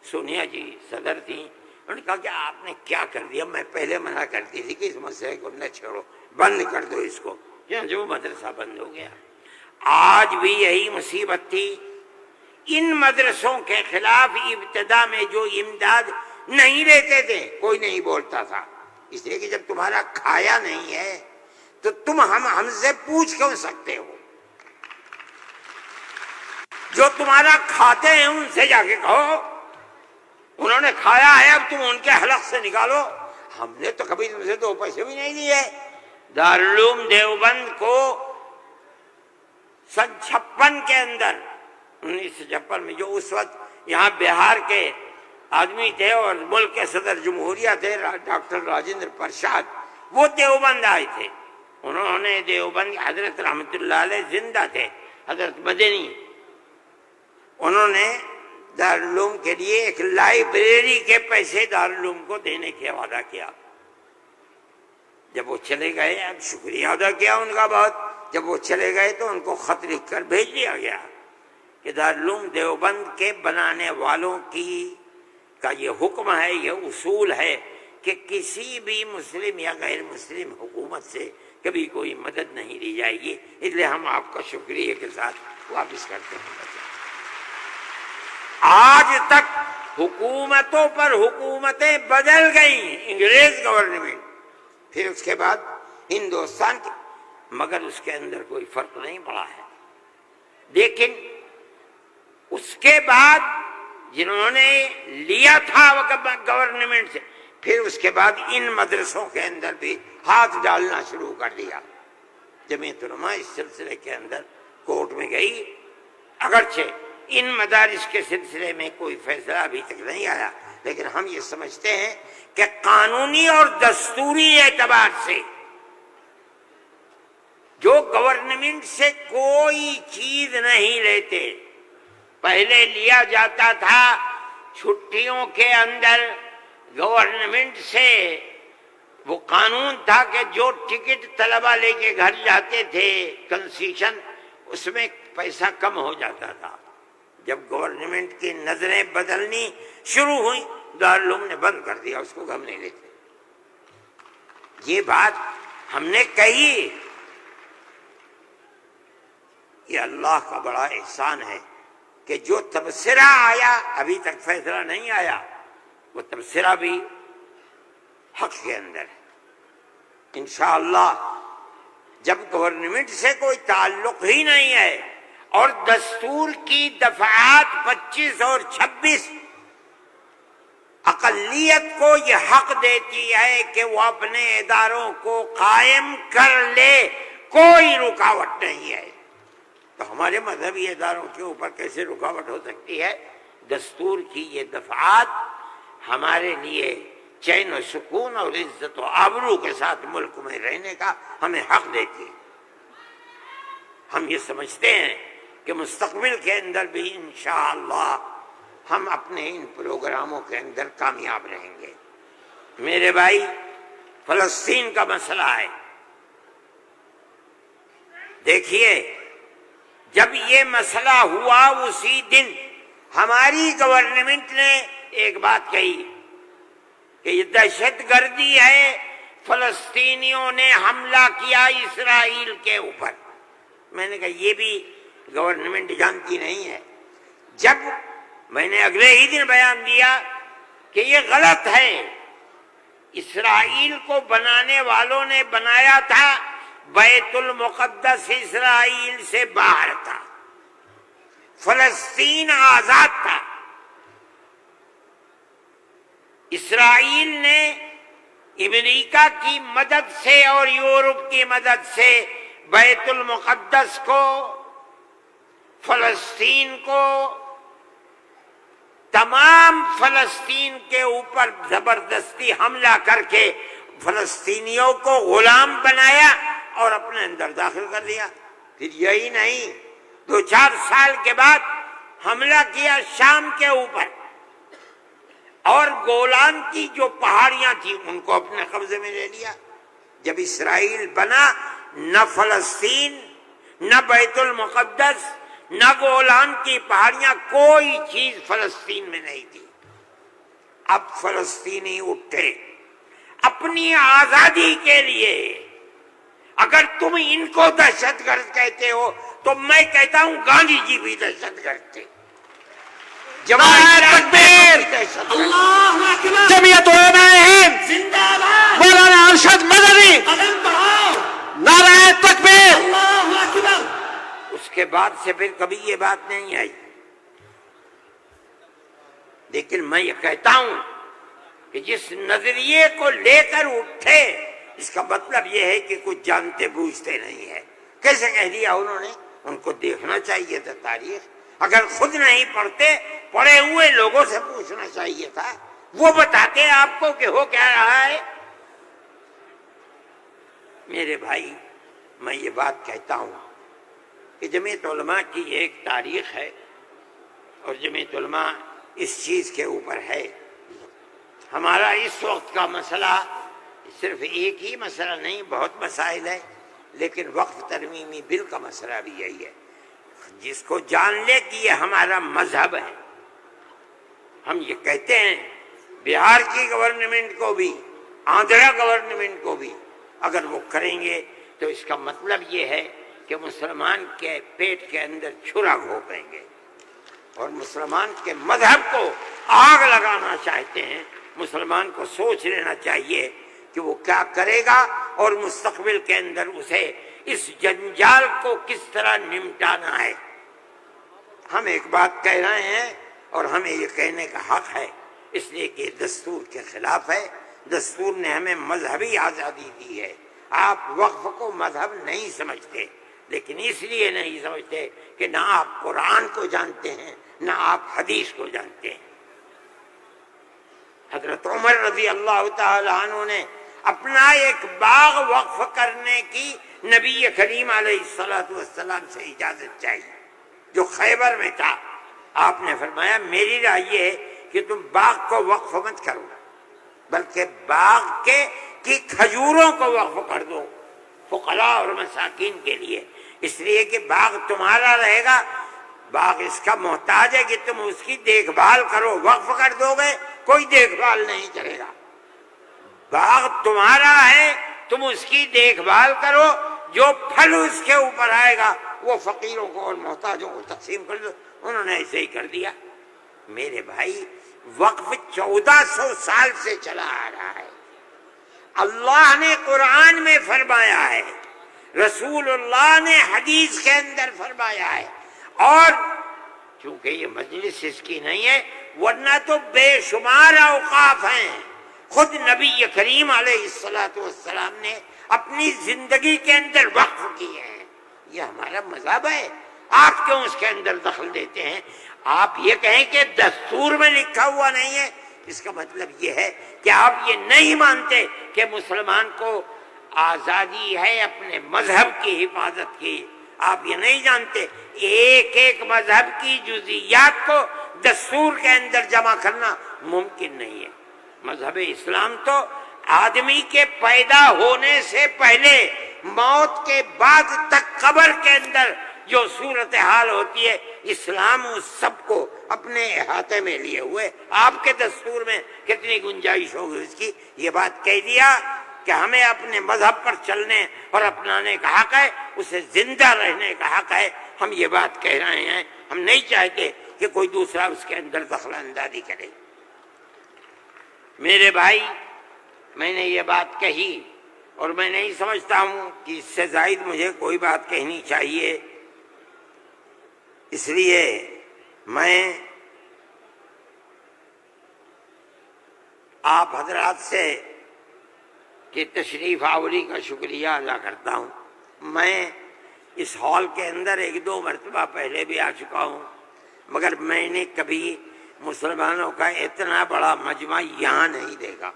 سونیا جی صدر تھیں، انہوں نے کہا کہ آپ نے کیا کر دیا، میں پہلے منع کرتی تھی کہ اس مسئلے کو نہ چھوڑو، بند کر دو اس کو، جو مدرسہ بند ہو گیا۔ آج بھی یہی مصیبت تھی، ان مدرسوں کے خلاف ابتدا میں جو امداد نہیں لیتے تھے کوئی نہیں بولتا تھا، اس لیے کہ جب تمہارا کھایا نہیں ہے تو تم ہم سے پوچھ کیوں سکتے ہو؟ جو تمہارا کھاتے ہیں ان سے جا کے کہو، انہوں نے کھایا ہے اب تم ان کے حلق سے نکالو، ہم نے تو کبھی تم سے 2 پیسے بھی نہیں لیے۔ دارالعلوم دیوبند کو سن 56 کے اندر 1956 میں جو اس وقت یہاں بہار کے آدمی تھے اور ملک کے صدر جمہوریہ تھے ڈاکٹر راجندر پرساد، وہ دیوبند آئے تھے، انہوں نے دیوبند حضرت رحمت اللہ علیہ زندہ تھے، حضرت مدنی، انہوں نے دارالعلوم کے لیے ایک لائبریری کے پیسے دارالعلوم کو دینے کا وعدہ کیا۔ جب وہ چلے گئے، اب شکریہ ادا کیا ان کا بہت، جب وہ چلے گئے تو ان کو خط لکھ کر بھیج دیا گیا کہ دارالعلوم دیوبند کے بنانے والوں کا یہ حکم ہے، یہ اصول ہے کہ کسی بھی مسلم یا غیر مسلم حکومت سے کبھی کوئی مدد نہیں لی جائے گی، اس لیے ہم آپ کا شکریہ کے ساتھ واپس کرتے ہیں۔ آج تک حکومتوں پر حکومتیں بدل گئیں، انگریز گورنمنٹ، پھر اس کے بعد ہندوستان کی، مگر اس کے اندر کوئی فرق نہیں پڑا ہے۔ لیکن اس کے بعد جنہوں نے لیا تھا گورنمنٹ سے، پھر اس کے بعد ان مدرسوں کے اندر بھی ہاتھ ڈالنا شروع کر دیا۔ جمعیت علماء اس سلسلے کے اندر کورٹ میں گئی، اگرچہ ان مدارس کے سلسلے میں کوئی فیصلہ ابھی تک نہیں آیا، لیکن ہم یہ سمجھتے ہیں کہ قانونی اور دستوری اعتبار سے جو گورنمنٹ سے کوئی چیز نہیں لیتے، پہلے لیا جاتا تھا چھٹیوں کے اندر گورنمنٹ سے، وہ قانون تھا کہ جو ٹکٹ طلبہ لے کے گھر جاتے تھے کنسیشن، اس میں پیسہ کم ہو جاتا تھا۔ جب گورنمنٹ کی نظریں بدلنی شروع ہوئی، دارالعلوم نے بند کر دیا، اس کو ہم نہیں لیتے۔ یہ بات ہم نے کہی، یہ اللہ کا بڑا احسان ہے کہ جو تبصرہ آیا، ابھی تک فیصلہ نہیں آیا، وہ تبصرہ بھی حق کے اندر ہے۔ انشاءاللہ جب گورنمنٹ سے کوئی تعلق ہی نہیں ہے اور دستور کی دفعات 25 اور 26 اقلیت کو یہ حق دیتی ہے کہ وہ اپنے اداروں کو قائم کر لے، کوئی رکاوٹ نہیں ہے، تو ہمارے مذہبی اداروں کے اوپر کیسے رکاوٹ ہو سکتی ہے؟ دستور کی یہ دفعات ہمارے لیے چین و سکون اور عزت و آبرو کے ساتھ ملک میں رہنے کا ہمیں حق دیتی ہے۔ ہم یہ سمجھتے ہیں کہ مستقبل کے اندر بھی انشاءاللہ ہم اپنے ان پروگراموں کے اندر کامیاب رہیں گے۔ میرے بھائی، فلسطین کا مسئلہ ہے، دیکھیے جب یہ مسئلہ ہوا اسی دن ہماری گورنمنٹ نے ایک بات کہی کہ یہ دہشت گردی ہے، فلسطینیوں نے حملہ کیا اسرائیل کے اوپر۔ میں نے کہا یہ بھی گورنمنٹ جانتی نہیں ہے۔ جب میں نے اگلے ہی دن بیان دیا کہ یہ غلط ہے، اسرائیل کو بنانے والوں نے بنایا تھا، بیت المقدس اسرائیل سے باہر تھا، فلسطین آزاد تھا۔ اسرائیل نے امریکہ کی مدد سے اور یورپ کی مدد سے بیت المقدس کو، فلسطین کو، تمام فلسطین کے اوپر زبردستی حملہ کر کے فلسطینیوں کو غلام بنایا اور اپنے اندر داخل کر لیا۔ پھر یہی نہیں، 2-4 سال کے بعد حملہ کیا شام کے اوپر، اور گولان کی جو پہاڑیاں تھیں ان کو اپنے قبضے میں لے لیا۔ جب اسرائیل بنا، نہ فلسطین، نہ بیت المقدس، نہ گولان کی پہاڑیاں، کوئی چیز فلسطین میں نہیں تھی۔ اب فلسطینی اٹھے اپنی آزادی کے لیے۔ اگر تم ان کو دہشت گرد کہتے ہو تو میں کہتا ہوں گاندھی جی بھی دہشت گرد تھے۔ نعرہ تکبیر، اللہ اکبر، جمعیت علماء ہند، زندہ باد، مولانا ارشد مدنی، قدم بڑھاؤ، نعرہ تکبیر۔ اللہ اکبر۔ اس کے بعد سے پھر کبھی یہ بات نہیں آئی، لیکن میں یہ کہتا ہوں کہ جس نظریے کو لے کر اٹھے، اس کا مطلب یہ ہے کہ کچھ جانتے بوجھتے نہیں ہے۔ کیسے کہہ دیا انہوں نے؟ ان کو دیکھنا چاہیے تھا تاریخ، اگر خود نہیں پڑھتے پڑھے ہوئے لوگوں سے پوچھنا چاہیے تھا، وہ بتاتے آپ کو کہ ہو کیا رہا ہے۔ میرے بھائی، میں یہ بات کہتا ہوں کہ جمعیت علماء کی ایک تاریخ ہے، اور جمعیت علماء اس چیز کے اوپر ہے۔ ہمارا اس وقت کا مسئلہ صرف ایک ہی مسئلہ نہیں، بہت مسائل ہے، لیکن وقف ترمیمی بل کا مسئلہ بھی یہی ہے۔ جس کو جان لے کہ یہ ہمارا مذہب ہے، ہم یہ کہتے ہیں بہار کی گورنمنٹ کو بھی، آندھرا گورنمنٹ کو بھی اگر وہ کریں گے تو اس کا مطلب یہ ہے کہ مسلمان کے پیٹ کے اندر چھرا گھونپیں گے اور مسلمان کے مذہب کو آگ لگانا چاہتے ہیں۔ مسلمان کو سوچ لینا چاہیے کہ وہ کیا کرے گا اور مستقبل کے اندر اسے اس جنجال کو کس طرح نمٹانا ہے۔ ہم ایک بات کہہ رہے ہیں اور ہمیں یہ کہنے کا حق ہے، اس لیے کہ دستور کے خلاف ہے۔ دستور نے ہمیں مذہبی آزادی دی ہے۔ آپ وقف کو مذہب نہیں سمجھتے، لیکن اس لیے نہیں سمجھتے کہ نہ آپ قرآن کو جانتے ہیں نہ آپ حدیث کو جانتے ہیں۔ حضرت عمر رضی اللہ تعالی عنہ نے اپنا ایک باغ وقف کرنے کی نبی کریم علیہ السلام سے اجازت چاہیے، جو خیبر میں تھا۔ آپ نے فرمایا میری رائے یہ ہے کہ تم باغ کو وقف مت کرو، بلکہ باغ کی کھجوروں کو وقف کر دو فقراء اور مساکین کے لیے، اس لیے کہ باغ تمہارا رہے گا۔ باغ اس کا محتاج ہے کہ تم اس کی دیکھ بھال کرو، وقف کر دو گے کوئی دیکھ بھال نہیں کرے گا۔ باغ تمہارا ہے، تم اس کی دیکھ بھال کرو، جو پھل اس کے اوپر آئے گا وہ فقیروں کو اور محتاجوں کو تقسیم کر دو۔ انہوں نے ایسے ہی کر دیا۔ میرے بھائی، وقف 1400 سال سے چلا آ رہا ہے۔ اللہ نے قرآن میں فرمایا ہے، رسول اللہ نے حدیث کے اندر فرمایا ہے، اور چونکہ یہ مجلس اس کی نہیں ہے، ورنہ تو بے شمار اوقاف ہیں۔ خود نبی کریم علیہ السلام نے اپنی زندگی کے اندر وقف کیے ہیں۔ یہ ہمارا مذہب ہے، آپ کیوں اس کے اندر دخل دیتے ہیں؟ آپ یہ کہیں کہ دستور میں لکھا ہوا نہیں ہے، اس کا مطلب یہ ہے کہ آپ یہ نہیں مانتے کہ مسلمان کو آزادی ہے اپنے مذہب کی حفاظت کی۔ آپ یہ نہیں جانتے ایک ایک مذہب کی جزئیات کو دستور کے اندر جمع کرنا ممکن نہیں ہے۔ مذہب اسلام تو آدمی کے پیدا ہونے سے پہلے موت کے بعد تک قبر کے اندر جو صورتحال ہوتی ہے، اسلام اس سب کو اپنے احاطے میں لیے ہوئے۔ آپ کے دستور میں کتنی گنجائش ہوگی اس کی؟ یہ بات کہہ دیا کہ ہمیں اپنے مذہب پر چلنے اور اپنانے کا حق ہے، اسے زندہ رہنے کا حق ہے۔ ہم یہ بات کہہ رہے ہیں، ہم نہیں چاہتے کہ کوئی دوسرا اس کے اندر دخل اندازی کرے۔ میرے بھائی، میں نے یہ بات کہی اور میں نہیں سمجھتا ہوں کہ اس سے زائد مجھے کوئی بات کہنی چاہیے، اس لیے میں آپ حضرات سے کہ تشریف آوری کا شکریہ ادا کرتا ہوں۔ میں اس ہال کے اندر 1-2 مرتبہ پہلے بھی آ چکا ہوں، مگر میں نے کبھی مسلمانوں کا اتنا بڑا مجمع یہاں نہیں دیکھا۔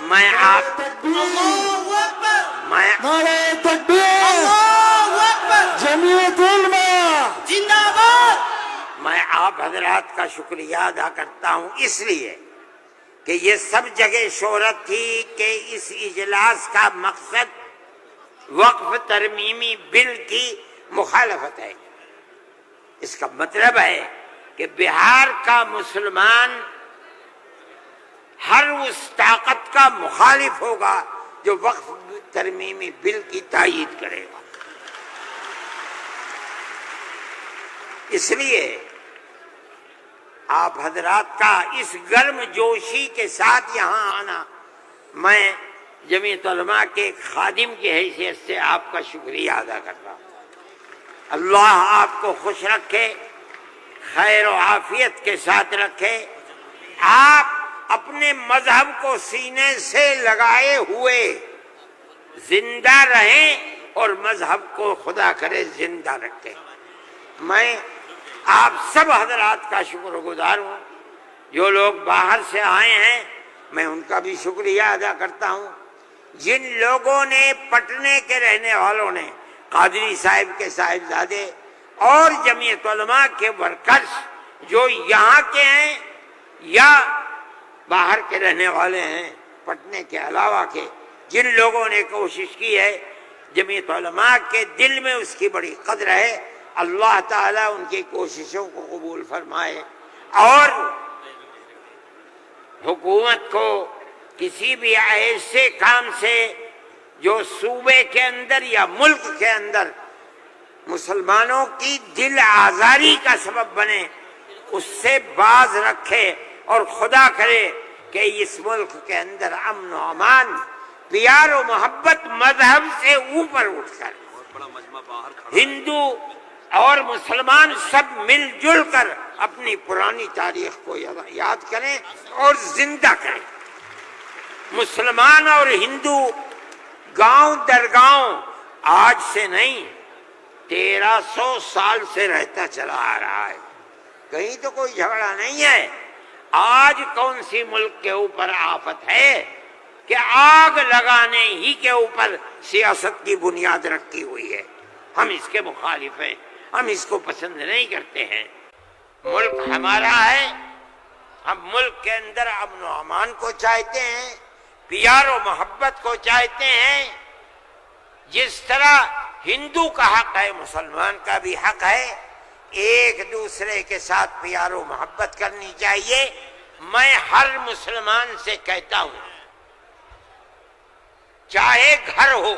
میں آپ اللہ اکبر میں نعرہ تکبیر اللہ اکبر جمعیت علماء زندہ باد میں آپ حضرات کا شکریہ ادا کرتا ہوں اس لیے کہ یہ سب جگہ شہرت تھی کہ اس اجلاس کا مقصد وقف ترمیمی بل کی مخالفت ہے۔ اس کا مطلب ہے کہ بہار کا مسلمان ہر اس طاقت کا مخالف ہوگا جو وقف ترمیمی بل کی تائید کرے گا۔ اس لیے آپ حضرات کا اس گرم جوشی کے ساتھ یہاں آنا، میں جمعیت علماء کے ایک خادم کی حیثیت سے آپ کا شکریہ ادا کرتا ہوں۔ اللہ آپ کو خوش رکھے، خیر و عافیت کے ساتھ رکھے، آپ اپنے مذہب کو سینے سے لگائے ہوئے زندہ رہیں اور مذہب کو خدا کرے زندہ رکھے۔ میں آپ سب حضرات کا شکر گزار ہوں۔ جو لوگ باہر سے آئے ہیں میں ان کا بھی شکریہ ادا کرتا ہوں۔ جن لوگوں نے پٹنے کے رہنے والوں نے، قادری صاحب کے صاحبزادے اور جمعیت علماء کے ورکرز جو یہاں کے ہیں یا باہر کے رہنے والے ہیں پٹنے کے علاوہ کے، جن لوگوں نے کوشش کی ہے، جمعیت علماء کے دل میں اس کی بڑی قدر ہے۔ اللہ تعالیٰ ان کی کوششوں کو قبول فرمائے اور حکومت کو کسی بھی ایسے کام سے جو صوبے کے اندر یا ملک کے اندر مسلمانوں کی دل آزاری کا سبب بنے اس سے باز رکھے، اور خدا کرے کہ اس ملک کے اندر امن و امان، پیار و محبت مذہب سے اوپر اٹھ کر ہندو اور مسلمان سب مل جل کر اپنی پرانی تاریخ کو یاد کریں اور زندہ کریں۔ مسلمان اور ہندو گاؤں در گاؤں آج سے نہیں 1300 سال سے رہتا چلا آ رہا ہے، کہیں تو کوئی جھگڑا نہیں ہے۔ آج کون سی ملک کے اوپر آفت ہے کہ آگ لگانے ہی کے اوپر سیاست کی بنیاد رکھی ہوئی ہے۔ ہم اس کے مخالف ہیں، ہم اس کو پسند نہیں کرتے ہیں۔ ملک ہمارا ہے، ہم ملک کے اندر امن و امان کو چاہتے ہیں، پیار و محبت کو چاہتے ہیں۔ جس طرح ہندو کا حق ہے مسلمان کا بھی حق ہے، ایک دوسرے کے ساتھ پیار و محبت کرنی چاہیے۔ میں ہر مسلمان سے کہتا ہوں، چاہے گھر ہو،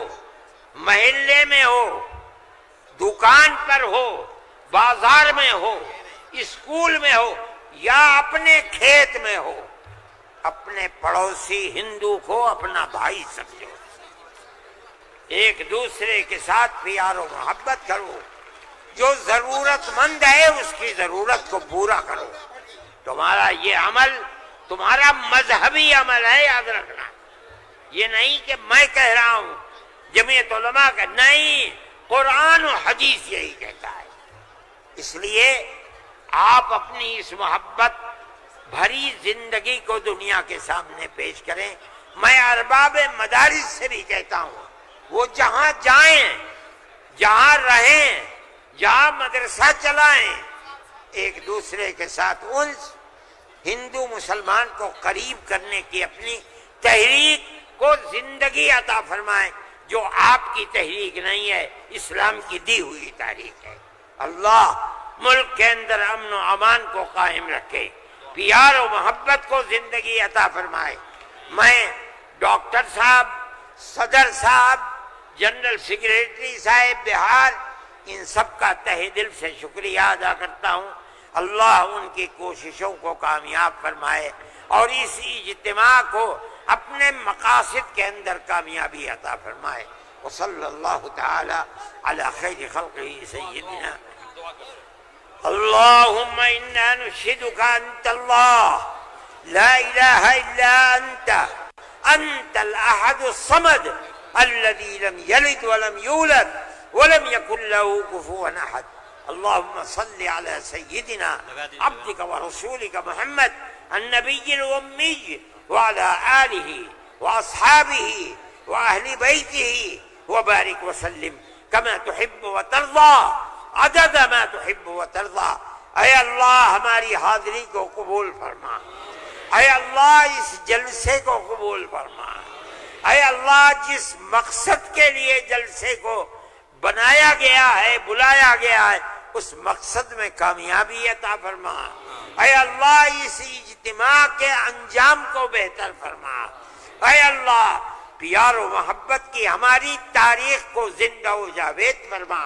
محلے میں ہو، دکان پر ہو، بازار میں ہو، اسکول میں ہو یا اپنے کھیت میں ہو، اپنے پڑوسی ہندو کو اپنا بھائی سمجھو، ایک دوسرے کے ساتھ پیار و محبت کرو، جو ضرورت مند ہے اس کی ضرورت کو پورا کرو۔ تمہارا یہ عمل تمہارا مذہبی عمل ہے، یاد رکھنا۔ یہ نہیں کہ میں کہہ رہا ہوں، جمعیت علماء کا نہیں، قرآن و حدیث یہی کہتا ہے۔ اس لیے آپ اپنی اس محبت بھری زندگی کو دنیا کے سامنے پیش کریں۔ میں ارباب مدارس سے بھی کہتا ہوں، وہ جہاں جائیں، جہاں رہیں، جہاں مدرسہ چلائیں، ایک دوسرے کے ساتھ انس، ہندو مسلمان کو قریب کرنے کی اپنی تحریک کو زندگی عطا فرمائیں، جو آپ کی تحریک نہیں ہے، اسلام کی دی ہوئی تحریک ہے۔ اللہ ملک کے اندر امن و امان کو قائم رکھے، پیار و محبت کو زندگی عطا فرمائے۔ میں ڈاکٹر صاحب، صدر صاحب، جنرل سیکریٹری صاحب بہار، ان سب کا تہہ دل سے شکریہ ادا کرتا ہوں۔ اللہ ان کی کوششوں کو کامیاب فرمائے اور اس اجتماع کو اپنے مقاصد کے اندر کامیابی عطا فرمائے۔ وصلی اللہ تعالی علی خیر خلقہ سیدنا اللہم انا نشہدک انت اللہ لا الہ الا انت الاحد الصمد الذي لم يلد ولم يولد ولم يكن له كفوا احد۔ اللهم صل على سيدنا عبدك ورسولك محمد النبي الأمي وعلى آله وأصحابه وأهل بيته وبارك وسلم كما تحب وترضى عدد ما تحب وترضى. اے اللہ ہماری حاضری کو قبول فرما. اے اللہ اس جلسے کو قبول فرما. اے اللہ جس مقصد کے لیے جلسے کو بنایا گیا ہے بلایا گیا ہے اس مقصد میں کامیابی عطا فرما. اے اللہ اس اجتماع کے انجام کو بہتر فرما. اے اللہ پیار و محبت کی ہماری تاریخ کو زندہ و جاوید فرما.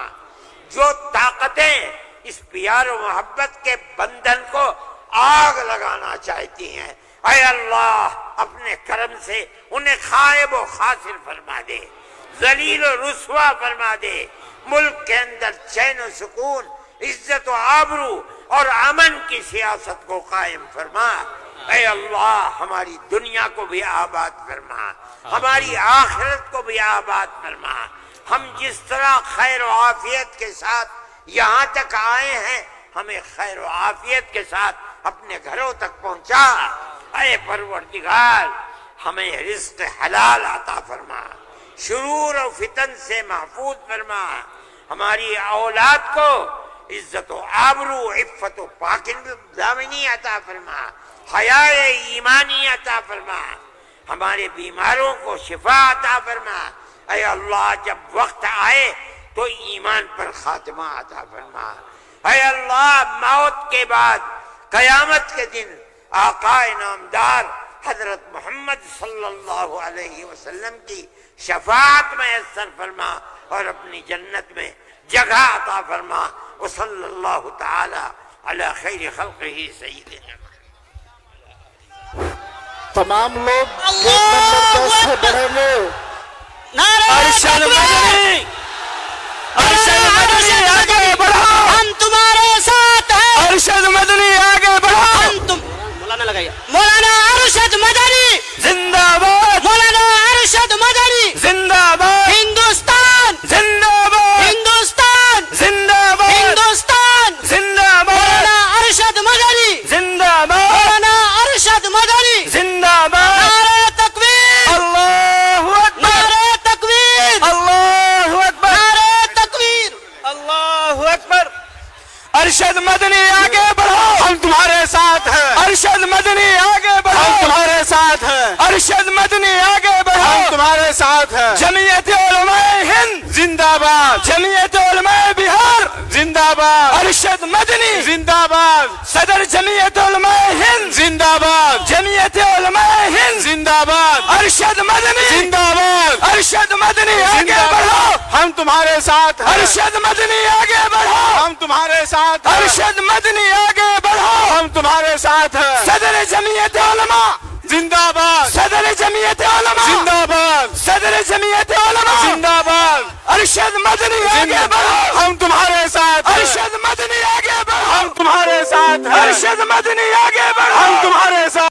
جو طاقتیں اس پیار و محبت کے بندھن کو آگ لگانا چاہتی ہیں اے اللہ اپنے کرم سے انہیں خائب و خاسر فرما دے, ذلیل و رسوا فرما دے. ملک کے اندر چین و سکون, عزت و آبرو اور امن کی سیاست کو قائم فرما. اے اللہ ہماری دنیا کو بھی آباد فرما, ہماری آخرت کو بھی آباد فرما. ہم جس طرح خیر و عافیت کے ساتھ یہاں تک آئے ہیں ہمیں خیر و عافیت کے ساتھ اپنے گھروں تک پہنچا. اے پروردگار ہمیں رزق حلال عطا فرما, شرور و فتن سے محفوظ فرما. ہماری اولاد کو عزت و آبرو, عفت و پاکدامنی عطا فرما, حیا ایمانی عطا فرما. ہمارے بیماروں کو شفا عطا فرما. اے اللہ جب وقت آئے تو ایمان پر خاتمہ عطا فرما. اے اللہ موت کے بعد قیامت کے دن آقا نامدار حضرت محمد صلی اللہ علیہ وسلم کی شفاعت میسر فرما اور اپنی جنت میں جگہ عطا فرما. وصلی اللہ تعالی علی خیر خلقہ سیدنا. تمام لوگ ایک نمبر سے بڑھیں گے. ارشد مدنی, ارشد مدنی آگے بڑھو, ہم تمہارے ساتھ ہیں. ارشد مدنی آگے بڑھو, ہم تم مولانا لگائیے. مولانا ارشد مدنی زندہ باد, مولانا ارشد مدنی زندہ باد. ہندوستان زندہ باد, ہندوستان زندہ باد, ہندوستان زندہ باد. مولانا ارشد مدنی زندہ باد, مولانا ارشد مدنی زندہ باد. نعرہ تکبیر, اللہ اکبر, نعرہ تکبیر, اللہ اکبر, نعرہ تکبیر, اللہ اکبر. ارشد مدنی آگے بڑھو, ہم تمہارے ساتھ ہیں. ارشد مدنی آگے بڑھو, ہم تمہارے ساتھ ہیں. ارشد مدنی آگے بڑھو, ہم تمہارے ساتھ ہیں. جمعیت علماء ہند زندہ باد, جمعیت علماء بہار زندہ باد. ارشد مدنی زندہ باد, صدر جمعیت علماء ہند زندہ باد, جمعیت علماء ہند زندہ باد. ارشد مدنی زندہ باد, ارشد مدنی آگے بڑھو, ہم تمہارے ساتھ ہیں. ارشد مدنی آگے بڑھو, ہم تمہارے ساتھ ہیں. ارشد مدنی آگے بڑھو, ہم تمہارے ساتھ ہیں. صدر جمعیت علماء زندہ باد, صدر جمعیت علماء زندہ باد, صدر جمعیت علماء زندہ باد. ارشد مدنی آگے بڑھو, ہم تمہارے ساتھ ہیں. ارشد مدنی آگے بڑھو, ہم تمہارے ساتھ ہیں. ارشد مدنی آگے بڑھو, ہم تمہارے ساتھ.